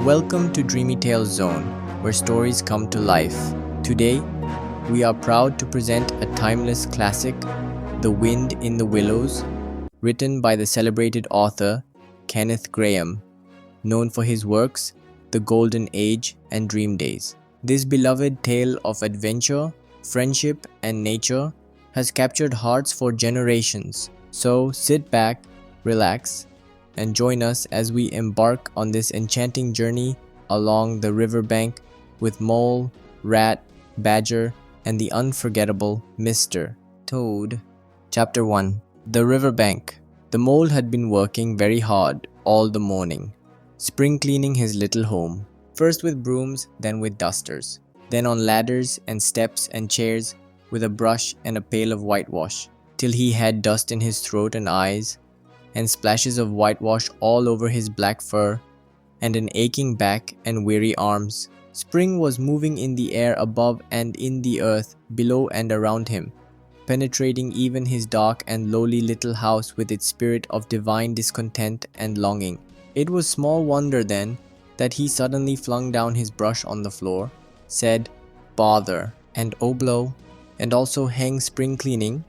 Welcome to Dreamy Tales Zone, where stories come to life. Today, we are proud to present a timeless classic, The Wind in the Willows, written by the celebrated author Kenneth Grahame, known for his works The Golden Age and Dream Days. This beloved tale of adventure, friendship, and nature has captured hearts for generations. So sit back, relax, and join us as we embark on this enchanting journey along the riverbank with Mole, Rat, Badger, and the unforgettable Mr. Toad. Chapter 1. The Riverbank. The Mole had been working very hard all the morning, spring cleaning his little home, first with brooms, then with dusters, then on ladders and steps and chairs with a brush and a pail of whitewash, till he had dust in his throat and eyes, and splashes of whitewash all over his black fur, and an aching back and weary arms. Spring was moving in the air above and in the earth below and around him, penetrating even his dark and lowly little house with its spirit of divine discontent and longing. It was small wonder then that he suddenly flung down his brush on the floor, said, "Bother," and "Oh blow," and also "hang spring cleaning,"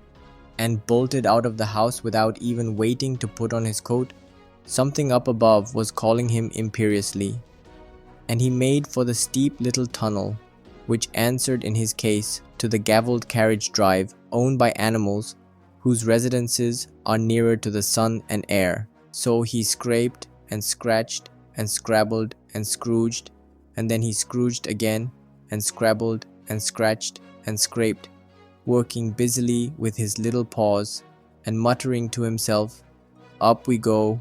and bolted out of the house without even waiting to put on his coat. Something up above was calling him imperiously, and he made for the steep little tunnel which answered in his case to the gravelled carriage drive owned by animals whose residences are nearer to the sun and air. So he scraped and scratched and scrabbled and scrooged, and then he scrooged again and scrabbled and scratched and scraped, working busily with his little paws and muttering to himself, up we go,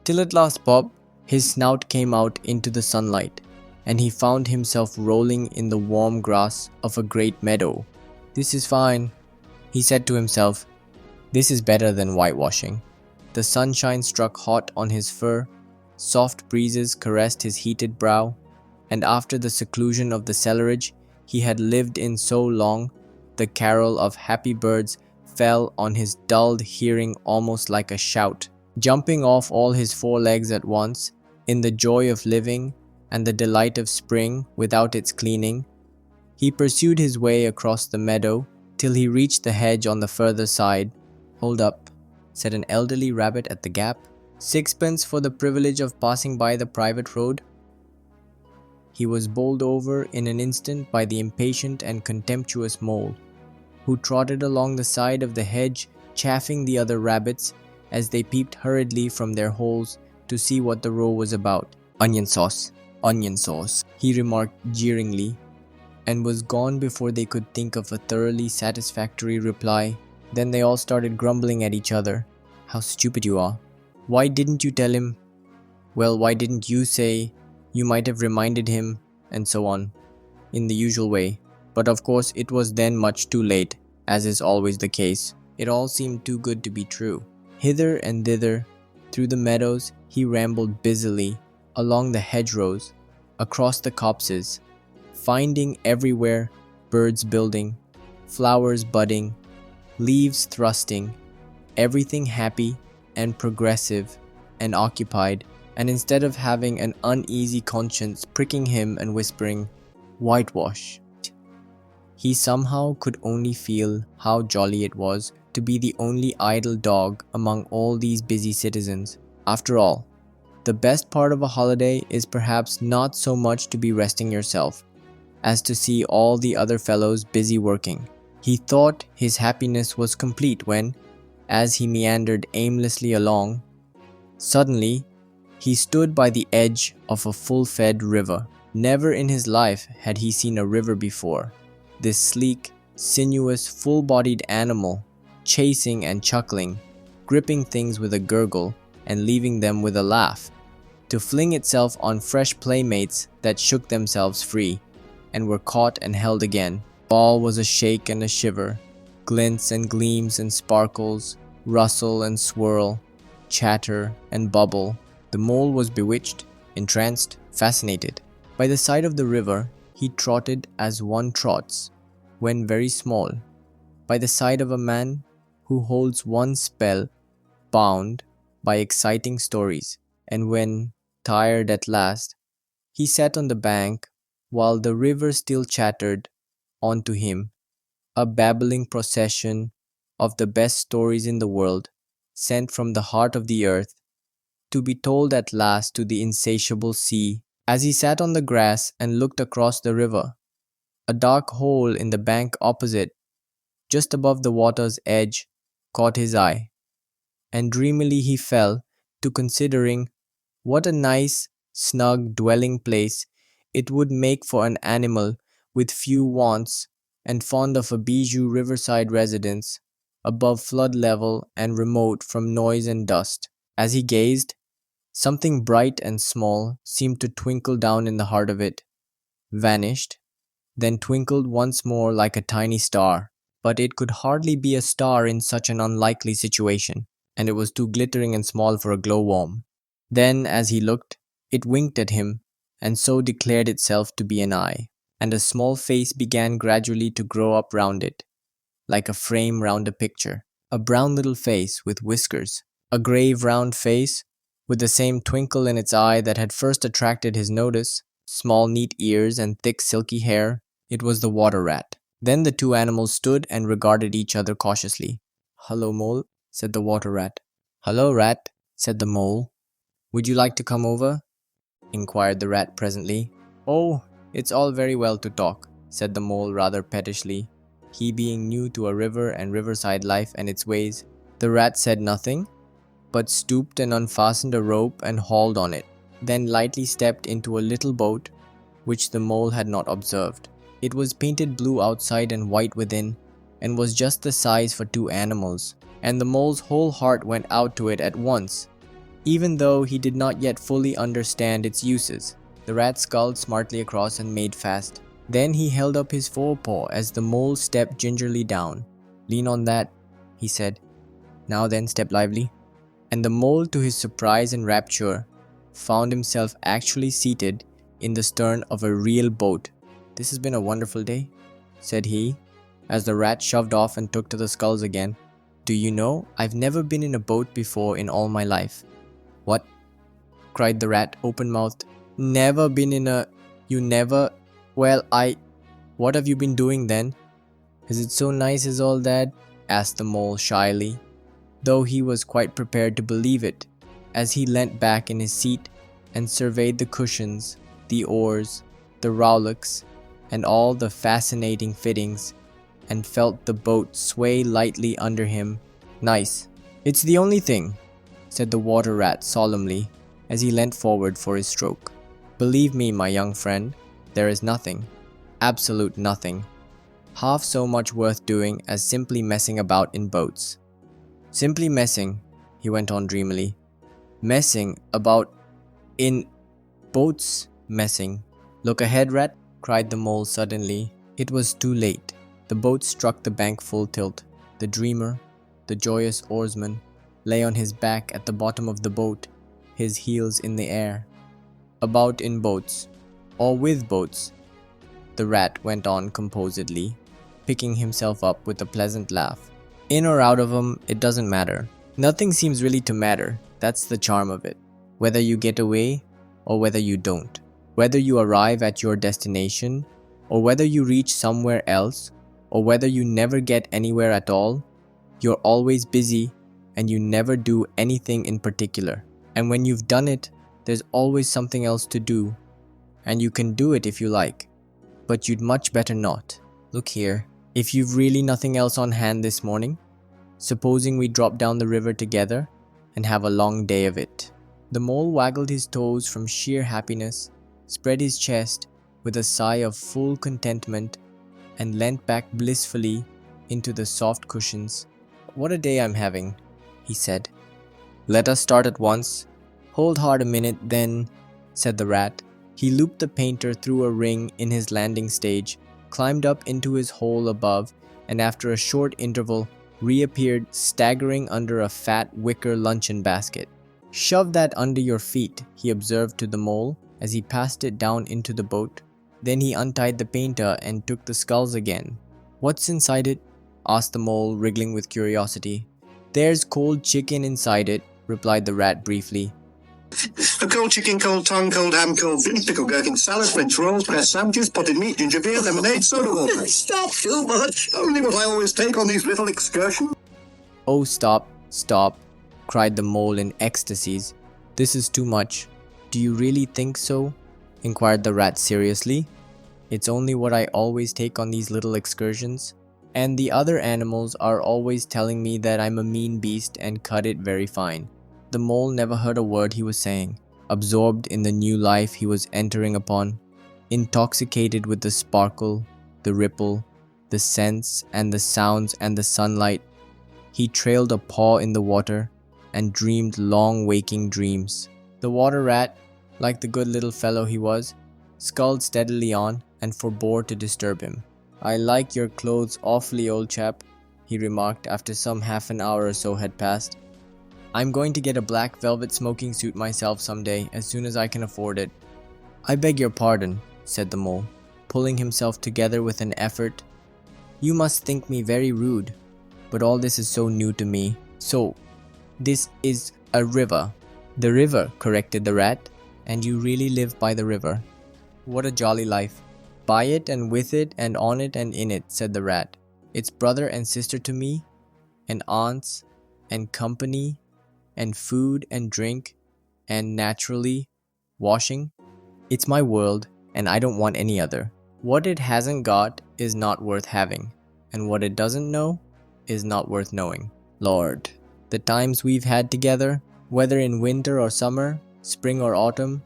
till at last pop, his snout came out into the sunlight, and he found himself rolling in the warm grass of a great meadow. "This is fine," he said to himself. "This is better than whitewashing." The sunshine struck hot on his fur, soft breezes caressed his heated brow, and after the seclusion of the cellarage he had lived in so long, the carol of happy birds fell on his dulled hearing almost like a shout. Jumping off all his four legs at once, in the joy of living and the delight of spring without its cleaning, he pursued his way across the meadow till he reached the hedge on the further side. "Hold up," said an elderly rabbit at the gap. "Sixpence for the privilege of passing by the private road." He was bowled over in an instant by the impatient and contemptuous Mole, who trotted along the side of the hedge, chaffing the other rabbits as they peeped hurriedly from their holes to see what the row was about. Onion sauce," he remarked jeeringly, and was gone before they could think of a thoroughly satisfactory reply. Then they all started grumbling at each other. "How stupid you are. Why didn't you tell him? Well, why didn't you say? You might have reminded him," and so on, in the usual way. But of course it was then much too late, as is always the case. It all seemed too good to be true. Hither and thither, through the meadows, he rambled busily, along the hedgerows, across the copses, finding everywhere birds building, flowers budding, leaves thrusting, everything happy and progressive and occupied. And instead of having an uneasy conscience pricking him and whispering, "Whitewash," he somehow could only feel how jolly it was to be the only idle dog among all these busy citizens. After all, the best part of a holiday is perhaps not so much to be resting yourself, as to see all the other fellows busy working. He thought his happiness was complete when, as he meandered aimlessly along, suddenly he stood by the edge of a full-fed river. Never in his life had he seen a river before. This sleek, sinuous, full-bodied animal, chasing and chuckling, gripping things with a gurgle and leaving them with a laugh, to fling itself on fresh playmates that shook themselves free and were caught and held again. All was a shake and a shiver, glints and gleams and sparkles, rustle and swirl, chatter and bubble. The Mole was bewitched, entranced, fascinated. By the side of the river he trotted as one trots, when very small, by the side of a man who holds one spell bound by exciting stories, and when tired at last, he sat on the bank while the river still chattered onto him, a babbling procession of the best stories in the world, sent from the heart of the earth, to be told at last to the insatiable sea. As he sat on the grass and looked across the river, a dark hole in the bank opposite, just above the water's edge, caught his eye, and dreamily he fell to considering what a nice, snug dwelling place it would make for an animal with few wants and fond of a bijou riverside residence, above flood level and remote from noise and dust. As he gazed, something bright and small seemed to twinkle down in the heart of it, vanished, then twinkled once more like a tiny star. But it could hardly be a star in such an unlikely situation, and it was too glittering and small for a glowworm. Then, as he looked, it winked at him, and so declared itself to be an eye, and a small face began gradually to grow up round it, like a frame round a picture. A brown little face with whiskers, a grave round face, with the same twinkle in its eye that had first attracted his notice, small neat ears and thick silky hair. It was the water rat. Then the two animals stood and regarded each other cautiously. "Hello, mole," said the water rat. "Hello, rat," said the mole. "Would you like to come over?" inquired the rat presently. "Oh, it's all very well to talk," said the mole rather pettishly, he being new to a river and riverside life and its ways. The rat said nothing, but stooped and unfastened a rope and hauled on it, then lightly stepped into a little boat which the mole had not observed. It was painted blue outside and white within, and was just the size for two animals, and the mole's whole heart went out to it at once, even though he did not yet fully understand its uses. The rat sculled smartly across and made fast. Then he held up his forepaw as the mole stepped gingerly down. "Lean on that," he said. "Now then, step lively." And the mole, to his surprise and rapture, found himself actually seated in the stern of a real boat. "This has been a wonderful day," said he, as the rat shoved off and took to the sculls again. "Do you know, I've never been in a boat before in all my life." "What?" cried the rat, open-mouthed. "Never been in a... You never... Well, What have you been doing then?" "Is it so nice as all that?" asked the mole shyly, though he was quite prepared to believe it, as he leant back in his seat and surveyed the cushions, the oars, the rowlocks, and all the fascinating fittings, and felt the boat sway lightly under him. "Nice. It's the only thing," said the water rat solemnly, as he leant forward for his stroke. "Believe me, my young friend, there is nothing, absolute nothing, half so much worth doing as simply messing about in boats. Simply messing," he went on dreamily. "Messing about in boats, messing. Look ahead, rat," cried the mole suddenly. It was too late. The boat struck the bank full tilt. The dreamer, the joyous oarsman, lay on his back at the bottom of the boat, his heels in the air. "About in boats, or with boats," the rat went on composedly, picking himself up with a pleasant laugh. "In or out of 'em, it doesn't matter. Nothing seems really to matter. That's the charm of it. Whether you get away, or whether you don't. Whether you arrive at your destination, or whether you reach somewhere else, or whether you never get anywhere at all, you're always busy and you never do anything in particular. And when you've done it, there's always something else to do, and you can do it if you like, but you'd much better not. Look here, if you've really nothing else on hand this morning, supposing we drop down the river together and have a long day of it." The mole waggled his toes from sheer happiness, spread his chest with a sigh of full contentment, and leant back blissfully into the soft cushions. "What a day I'm having," he said. "Let us start at once." "Hold hard a minute, then," said the rat. He looped the painter through a ring in his landing stage, climbed up into his hole above, and after a short interval, reappeared staggering under a fat wicker luncheon basket. "Shove that under your feet," he observed to the mole as he passed it down into the boat. Then he untied the painter and took the sculls again. "What's inside it?" asked the mole, wriggling with curiosity. "There's cold chicken inside it," replied the rat briefly. A cold chicken, cold tongue, cold ham, cold fish, pickled gherkin salad, French rolls, pressed sandwiches, potted meat, ginger beer, lemonade, soda water. Stop too much. Only what I always take on these little excursions. "Oh, stop, stop," cried the mole in ecstasies. "This is too much." "Do you really think so?" inquired the rat seriously. "It's only what I always take on these little excursions. And the other animals are always telling me that I'm a mean beast and cut it very fine." The mole never heard a word he was saying, absorbed in the new life he was entering upon, intoxicated with the sparkle, the ripple, the scents and the sounds and the sunlight. He trailed a paw in the water and dreamed long waking dreams. The water rat, like the good little fellow he was, sculled steadily on and forbore to disturb him. "I like your clothes awfully, old chap," he remarked after some half an hour or so had passed. "I'm going to get a black velvet smoking suit myself someday as soon as I can afford it." "I beg your pardon," said the mole, pulling himself together with an effort. "You must think me very rude, but all this is so new to me. So, this is a river." "The river," corrected the rat, "and you really live by the river. What a jolly life." "By it and with it and on it and in it," said the rat. "It's brother and sister to me, and aunts, and company, and food and drink, and naturally, washing. It's my world, and I don't want any other. What it hasn't got is not worth having, and what it doesn't know is not worth knowing. Lord, the times we've had together, whether in winter or summer, spring or autumn,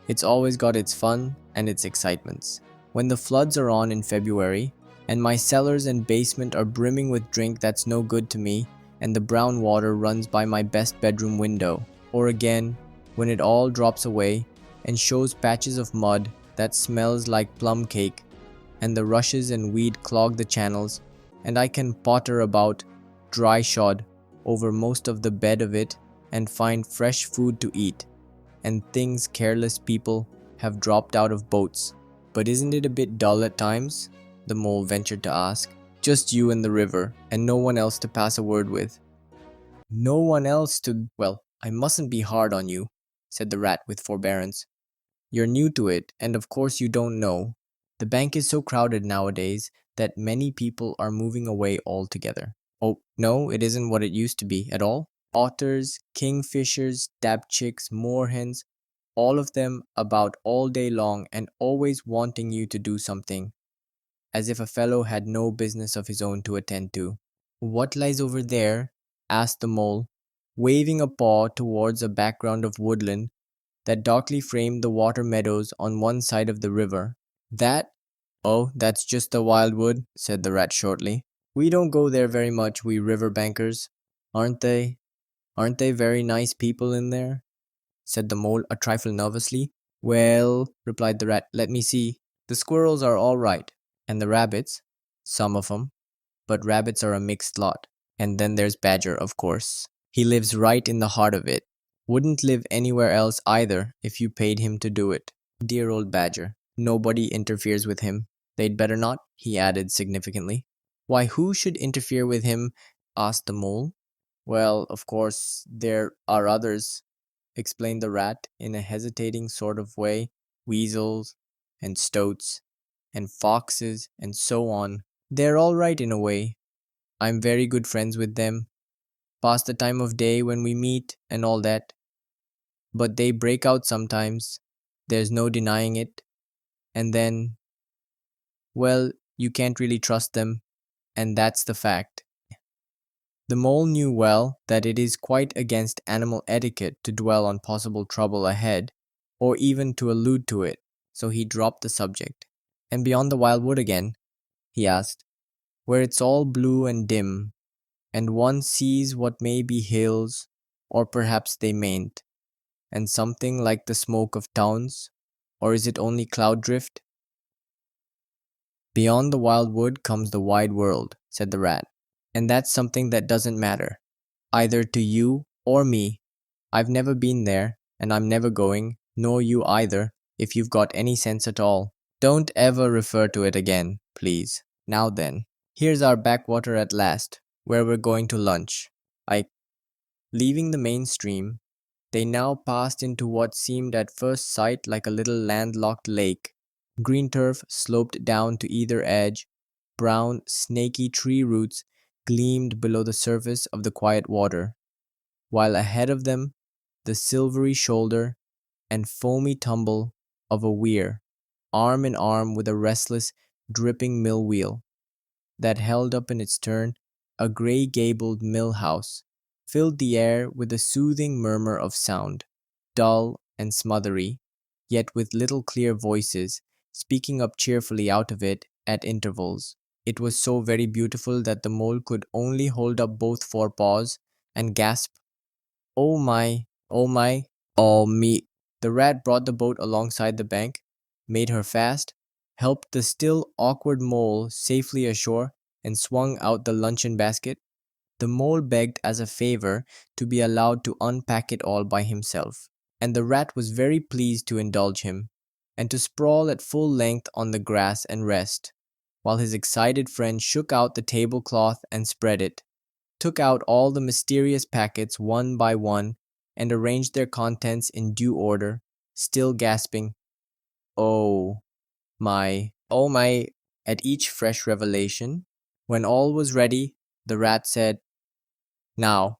it's always got its fun and its excitements. When the floods are on in February, and my cellars and basement are brimming with drink that's no good to me, and the brown water runs by my best bedroom window, or again, when it all drops away and shows patches of mud that smells like plum cake, and the rushes and weed clog the channels, and I can potter about, dry-shod, over most of the bed of it and find fresh food to eat, and things careless people have dropped out of boats. But isn't it a bit dull at times?" the mole ventured to ask. "Just you and the river, and no one else to pass a word with." "No one else to— Well, I mustn't be hard on you," said the rat with forbearance. "You're new to it, and of course you don't know. The bank is so crowded nowadays that many people are moving away altogether. Oh, no, it isn't what it used to be at all. Otters, kingfishers, dabchicks, moorhens, all of them about all day long and always wanting you to do something, as if a fellow had no business of his own to attend to." "What lies over there?" asked the mole, waving a paw towards a background of woodland that darkly framed the water meadows on one side of the river. "That? Oh, that's just the wildwood," said the rat shortly. "We don't go there very much, we river bankers. Aren't they? Aren't they very nice people in there?" said the mole a trifle nervously. "Well," replied the rat, "let me see. The squirrels are all right, and the rabbits, some of 'em, but rabbits are a mixed lot. And then there's Badger, of course. He lives right in the heart of it. Wouldn't live anywhere else either if you paid him to do it. Dear old Badger. Nobody interferes with him. They'd better not," he added significantly. "Why, who should interfere with him?" asked the mole. "Well, of course, there are others," explained the rat in a hesitating sort of way. "Weasels, and stoats, and foxes, and so on. They're all right in a way. I'm very good friends with them, past the time of day when we meet and all that. But they break out sometimes, there's no denying it, and then, well, you can't really trust them, and that's the fact." The mole knew well that it is quite against animal etiquette to dwell on possible trouble ahead, or even to allude to it, so he dropped the subject. "And beyond the wildwood again?" he asked, "where it's all blue and dim, and one sees what may be hills, or perhaps they mayn't, and something like the smoke of towns, or is it only cloud drift?" "Beyond the wildwood comes the wide world," said the rat, "and that's something that doesn't matter, either to you or me. I've never been there, and I'm never going, nor you either, if you've got any sense at all. Don't ever refer to it again, please. Now then, here's our backwater at last, where we're going to lunch. Leaving the main stream, They now passed into what seemed at first sight like a little landlocked lake. Green turf sloped down to either edge, brown, snaky tree roots gleamed below the surface of the quiet water, while ahead of them the silvery shoulder and foamy tumble of a weir, arm in arm with a restless, dripping mill wheel that held up in its turn a grey gabled mill house, filled the air with a soothing murmur of sound, dull and smothery, yet with little clear voices speaking up cheerfully out of it at intervals. It was so very beautiful that the mole could only hold up both forepaws and gasp, "Oh my, oh my, oh me." The rat brought the boat alongside the bank, made her fast, helped the still awkward mole safely ashore, and swung out the luncheon basket. The mole begged as a favor to be allowed to unpack it all by himself, and the rat was very pleased to indulge him, and to sprawl at full length on the grass and rest, while his excited friend shook out the tablecloth and spread it, took out all the mysterious packets one by one, and arranged their contents in due order, still gasping, "Oh oh my," at each fresh revelation. When all was ready, the rat said, "Now,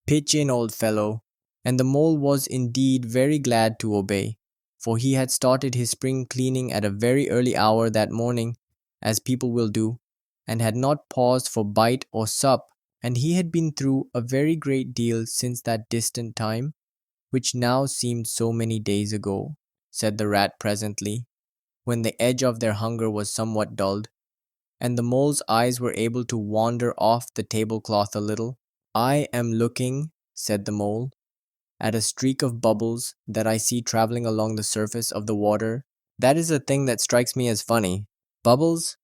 pitch in, old fellow." And the mole was indeed very glad to obey, for he had started his spring cleaning at a very early hour that morning, as people will do, and had not paused for bite or sup, and he had been through a very great deal since that distant time, which now seemed so many days ago, said the rat presently, when the edge of their hunger was somewhat dulled, and the mole's eyes were able to wander off the tablecloth a little. "I am looking," said the mole, "at a streak of bubbles that I see traveling along the surface of the water. That is a thing that strikes me as funny." "Bubbles?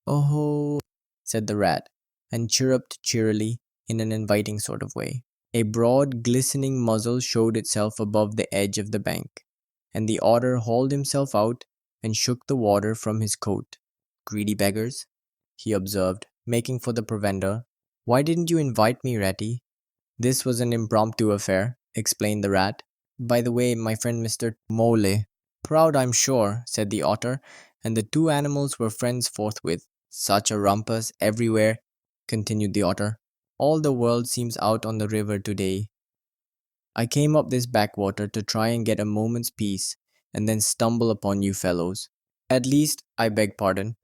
Oh," said the rat, and chirruped cheerily in an inviting sort of way. A broad, glistening muzzle showed itself above the edge of the bank, and the otter hauled himself out and shook the water from his coat. "Greedy beggars," he observed, making for the provender. "Why didn't you invite me, Ratty?" "This was an impromptu affair," explained the rat. "By the way, my friend Mr. Mole." "Proud, I'm sure," said the otter, and the two animals were friends forthwith. "Such a rumpus everywhere," continued the otter. "All the world seems out on the river today. I came up this backwater to try and get a moment's peace, and then stumble upon you fellows. At least, I beg pardon.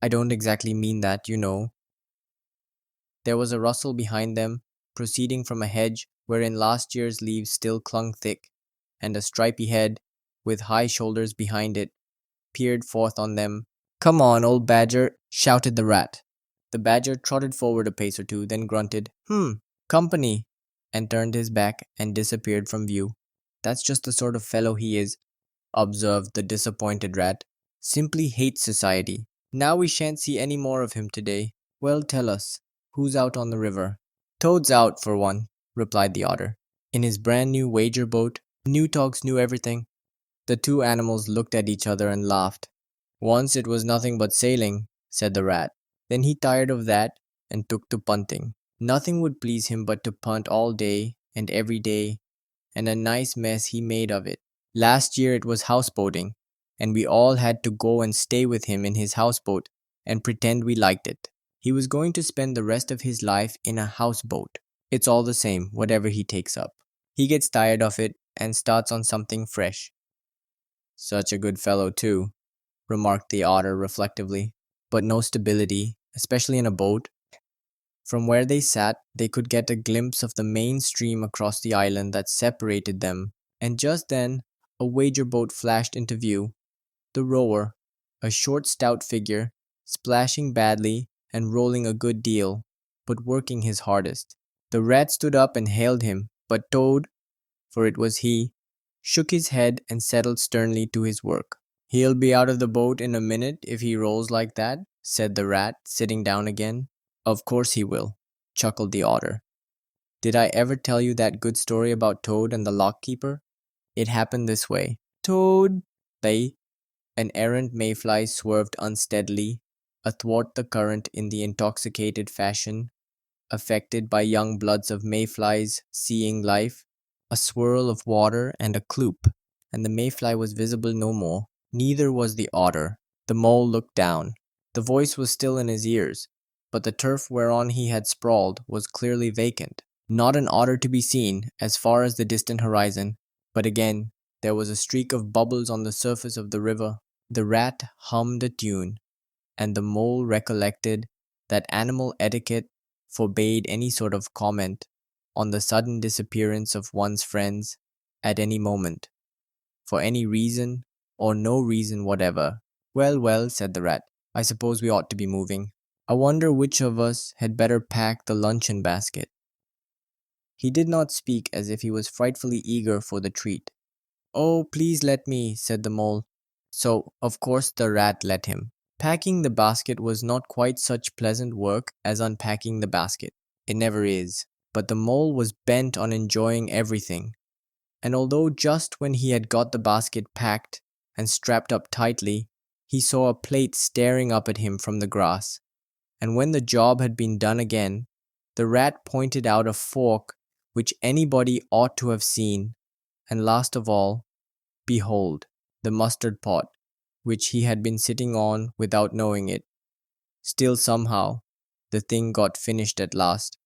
I don't exactly mean that, you know." There was a rustle behind them, proceeding from a hedge wherein last year's leaves still clung thick, and a stripy head, with high shoulders behind it, peered forth on them. "Come on, old badger," shouted the rat. The badger trotted forward a pace or two, then grunted, company," and turned his back and disappeared from view. "That's just the sort of fellow he is," observed the disappointed rat. "Simply hates society. Now we shan't see any more of him today. Well, tell us, who's out on the river?" "Toad's out, for one," replied the otter. "In his brand new wager boat. New Togs knew everything." The two animals looked at each other and laughed. "Once it was nothing but sailing," said the rat. "Then he tired of that and took to punting. Nothing would please him but to punt all day and every day, and a nice mess he made of it. Last year it was houseboating, and we all had to go and stay with him in his houseboat and pretend we liked it. He was going to spend the rest of his life in a houseboat. It's all the same, whatever he takes up. He gets tired of it and starts on something fresh." "Such a good fellow, too," remarked the otter reflectively. "But no stability, especially in a boat." From where they sat, they could get a glimpse of the main stream across the island that separated them, and just then a wager boat flashed into view. The rower, a short, stout figure, splashing badly and rolling a good deal, but working his hardest. The rat stood up and hailed him, but Toad, for it was he, shook his head and settled sternly to his work. "He'll be out of the boat in a minute if he rolls like that," said the rat, sitting down again. "Of course he will," chuckled the otter. "Did I ever tell you that good story about Toad and the lock keeper? It happened this way. Toad lay. An errant mayfly swerved unsteadily athwart the current in the intoxicated fashion affected by young bloods of mayflies seeing life. a swirl of water, and a cloop, and the mayfly was visible no more. Neither was the otter. The mole looked down. The voice was still in his ears, but the turf whereon he had sprawled was clearly vacant. Not an otter to be seen as far as the distant horizon, but again there was a streak of bubbles on the surface of the river. The rat hummed a tune, and the mole recollected that animal etiquette forbade any sort of comment on the sudden disappearance of one's friends at any moment, for any reason or no reason whatever. Well, well, said the rat, I suppose we ought to be moving. I wonder which of us had better pack the luncheon basket. He did not speak as if he was frightfully eager for the treat. Oh, please let me, said the mole. So, of course, the rat let him. Packing the basket was not quite such pleasant work as unpacking the basket. It never is. But the mole was bent on enjoying everything. And although just when he had got the basket packed and strapped up tightly, he saw a plate staring up at him from the grass, and when the job had been done again, the rat pointed out a fork which anybody ought to have seen, and last of all, behold, the mustard pot, which he had been sitting on without knowing it. Still somehow, the thing got finished at last,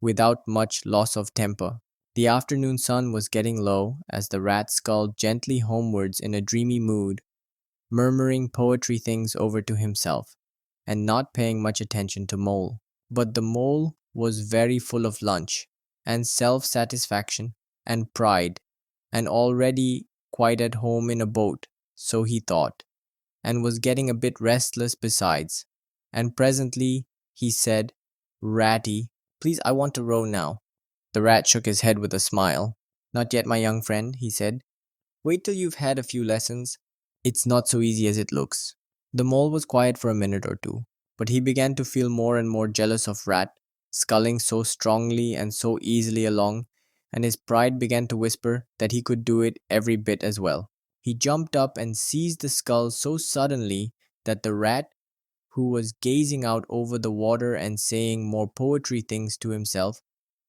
without much loss of temper. The afternoon sun was getting low as the rat sculled gently homewards in a dreamy mood, murmuring poetry things over to himself, and not paying much attention to Mole. But the Mole was very full of lunch, and self-satisfaction, and pride, and already quite at home in a boat, so he thought, and was getting a bit restless besides. And presently he said, Ratty, please, I want to row now. The rat shook his head with a smile. Not yet, my young friend, he said. Wait till you've had a few lessons. It's not so easy as it looks. The mole was quiet for a minute or two, but he began to feel more and more jealous of Rat, sculling so strongly and so easily along, and his pride began to whisper that he could do it every bit as well. He jumped up and seized the scull so suddenly that the rat, who was gazing out over the water and saying more poetry things to himself,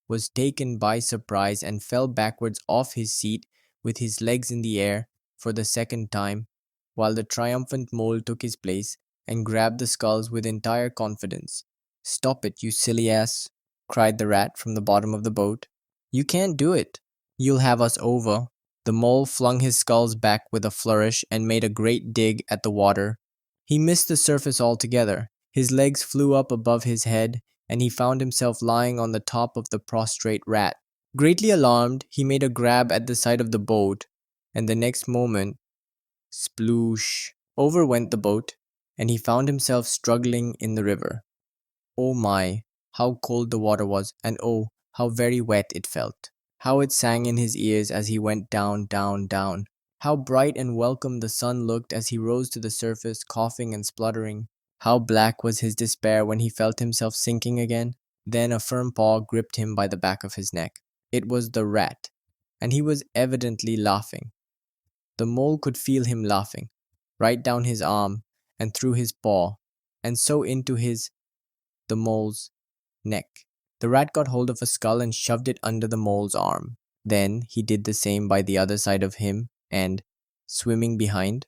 was taken by surprise and fell backwards off his seat with his legs in the air for the second time, while the triumphant mole took his place and grabbed the sculls with entire confidence. Stop it, you silly ass, cried the rat from the bottom of the boat. You can't do it. You'll have us over. The mole flung his sculls back with a flourish and made a great dig at the water. He missed the surface altogether. His legs flew up above his head, and he found himself lying on the top of the prostrate rat. Greatly alarmed, he made a grab at the side of the boat, and the next moment, sploosh, over went the boat, and he found himself struggling in the river. Oh my, how cold the water was, and oh, how very wet it felt. How it sang in his ears as he went down, down, down. How bright and welcome the sun looked as he rose to the surface, coughing and spluttering. How black was his despair when he felt himself sinking again. Then a firm paw gripped him by the back of his neck. It was the rat, and he was evidently laughing. The mole could feel him laughing, right down his arm, and through his paw, and so into the mole's neck. The rat got hold of a skull and shoved it under the mole's arm. Then he did the same by the other side of him, and, swimming behind,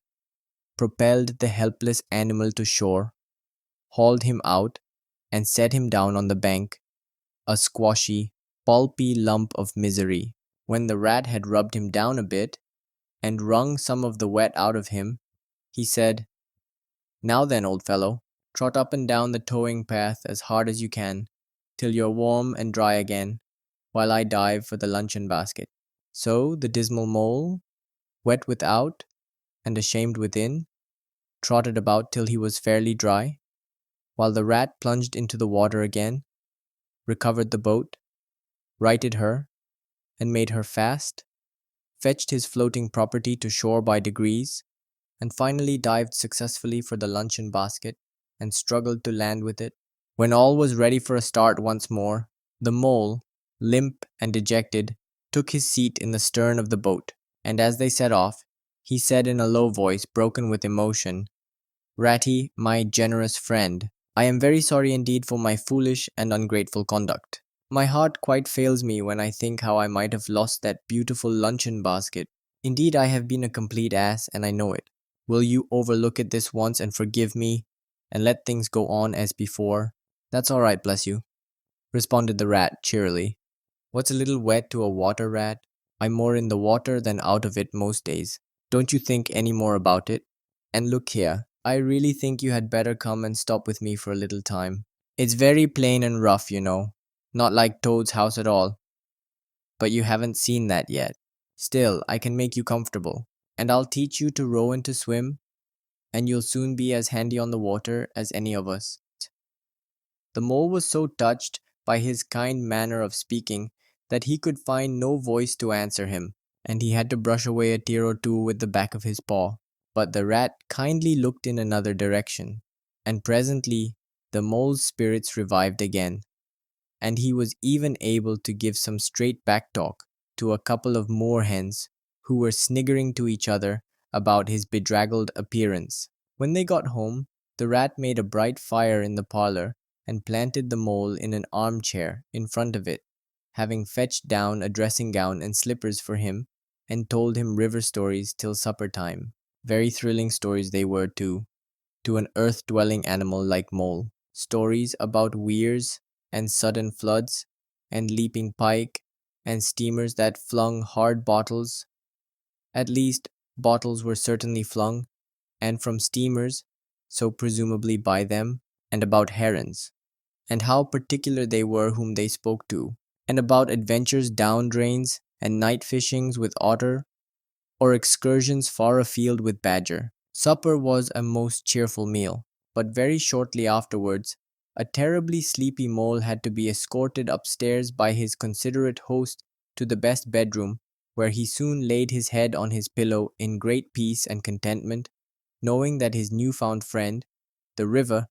propelled the helpless animal to shore, hauled him out, and set him down on the bank, a squashy, pulpy lump of misery. When the rat had rubbed him down a bit, and wrung some of the wet out of him, he said, Now then, old fellow, trot up and down the towing path as hard as you can, till you're warm and dry again, while I dive for the luncheon basket. So the dismal mole, wet without and ashamed within, trotted about till he was fairly dry, while the rat plunged into the water again, recovered the boat, righted her, and made her fast, fetched his floating property to shore by degrees, and finally dived successfully for the luncheon basket and struggled to land with it. When all was ready for a start once more, the mole, limp and dejected, took his seat in the stern of the boat, and as they set off, he said in a low voice broken with emotion, Ratty, my generous friend, I am very sorry indeed for my foolish and ungrateful conduct. My heart quite fails me when I think how I might have lost that beautiful luncheon basket. Indeed, I have been a complete ass, and I know it. Will you overlook it this once and forgive me, and let things go on as before? That's all right, bless you, responded the rat cheerily. What's a little wet to a water rat? I'm more in the water than out of it most days. Don't you think any more about it? And look here, I really think you had better come and stop with me for a little time. It's very plain and rough, you know, not like Toad's house at all, but you haven't seen that yet. Still, I can make you comfortable, and I'll teach you to row and to swim, and you'll soon be as handy on the water as any of us. The mole was so touched by his kind manner of speaking that he could find no voice to answer him, and he had to brush away a tear or two with the back of his paw. But the rat kindly looked in another direction, and presently the mole's spirits revived again, and he was even able to give some straight back talk to a couple of moorhens who were sniggering to each other about his bedraggled appearance. When they got home, the rat made a bright fire in the parlor and planted the mole in an armchair in front of it, having fetched down a dressing gown and slippers for him, and told him river stories till supper time. Very thrilling stories they were, too, to an earth-dwelling animal like mole. Stories about weirs and sudden floods, and leaping pike, and steamers that flung hard bottles. At least, bottles were certainly flung, and from steamers, so presumably by them, and about herons, and how particular they were whom they spoke to, and about adventures down drains, and night fishings with otter, or excursions far afield with badger. Supper was a most cheerful meal, but very shortly afterwards, a terribly sleepy mole had to be escorted upstairs by his considerate host to the best bedroom, where he soon laid his head on his pillow in great peace and contentment, knowing that his new-found friend, the river,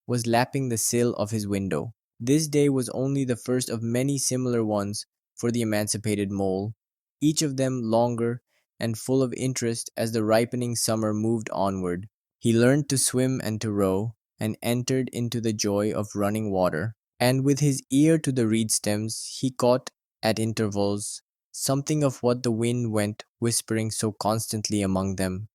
was lapping the sill of his window. This day was only the first of many similar ones for the emancipated mole, each of them longer and full of interest as the ripening summer moved onward. He learned to swim and to row, and entered into the joy of running water. And with his ear to the reed stems, he caught, at intervals, something of what the wind went whispering so constantly among them.